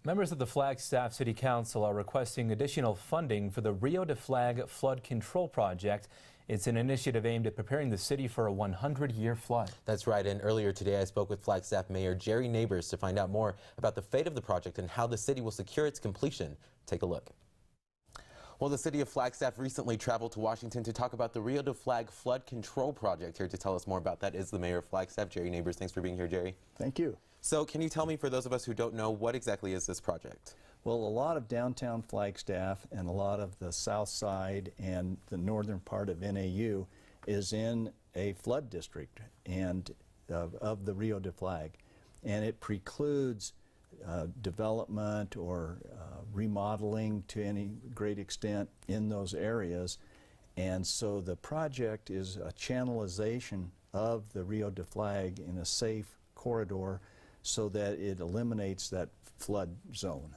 Members of the Flagstaff City Council are requesting additional funding for the Rio de Flag flood control project. It's an initiative aimed at preparing the city for a 100-year flood. That's right, and earlier today I spoke with Flagstaff Mayor Jerry Nabours to find out more about the fate of the project and how the city will secure its completion. Take a look. Well, the city of Flagstaff recently traveled to Washington to talk about the Rio de Flag flood control project. Here to tell us more about that is the mayor of Flagstaff, Jerry Nabours. Thanks for being here, Jerry. Thank you. So can you tell me, for those of us who don't know, what exactly is this project? Well, a lot of downtown Flagstaff and a lot of the south side and the northern part of NAU is in a flood district and of the Rio de Flag, and it precludes development or remodeling to any great extent in those areas. And so the project is a channelization of the Rio de Flag in a safe corridor so that it eliminates that flood zone.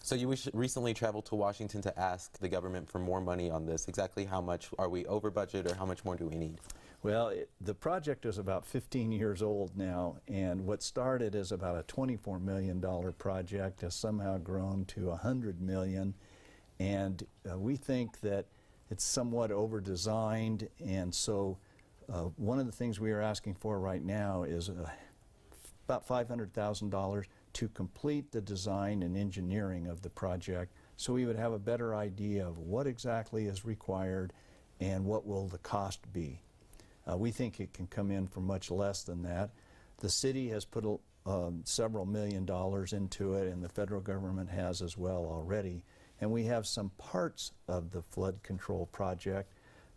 So you recently traveled to Washington to ask the government for more money on this. Exactly how much are we over budget, or how much more do we need? Well, the project is about 15 years old now, and what started as about a $24 million project has somehow grown to $100 million, and we think that it's somewhat over-designed, and so one of the things we are asking for right now is about $500,000 to complete the design and engineering of the project, so we would have a better idea of what exactly is required and what will the cost be. We think it can come in for much less than that. The city has put several $million into it, and the federal government has as well already. And we have some parts of the flood control project,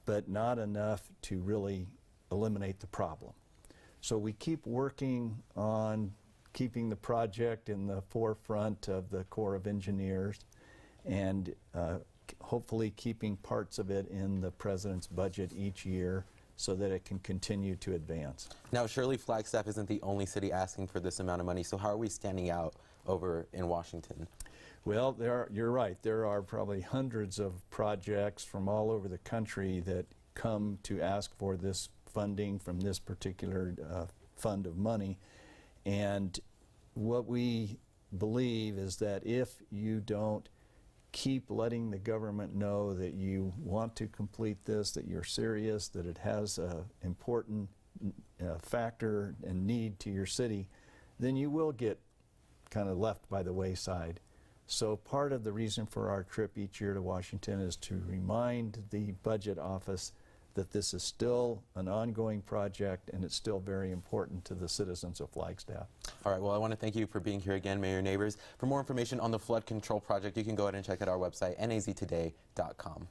but not enough to really eliminate the problem. So we keep working on keeping the project in the forefront of the Corps of Engineers, and hopefully keeping parts of it in the President's budget each year so that it can continue to advance. Now, surely Flagstaff isn't the only city asking for this amount of money, so how are we standing out over in Washington? Well, you're right. There are probably hundreds of projects from all over the country that come to ask for this funding from this particular fund of money. And what we believe is that if you don't keep letting the government know that you want to complete this, that you're serious, that it has an important factor and need to your city, then you will get kind of left by the wayside. So part of the reason for our trip each year to Washington is to remind the budget office that this is still an ongoing project and it's still very important to the citizens of Flagstaff. All right, well, I want to thank you for being here again, Mayor Nabours. For more information on the flood control project, you can go ahead and check out our website, naztoday.com.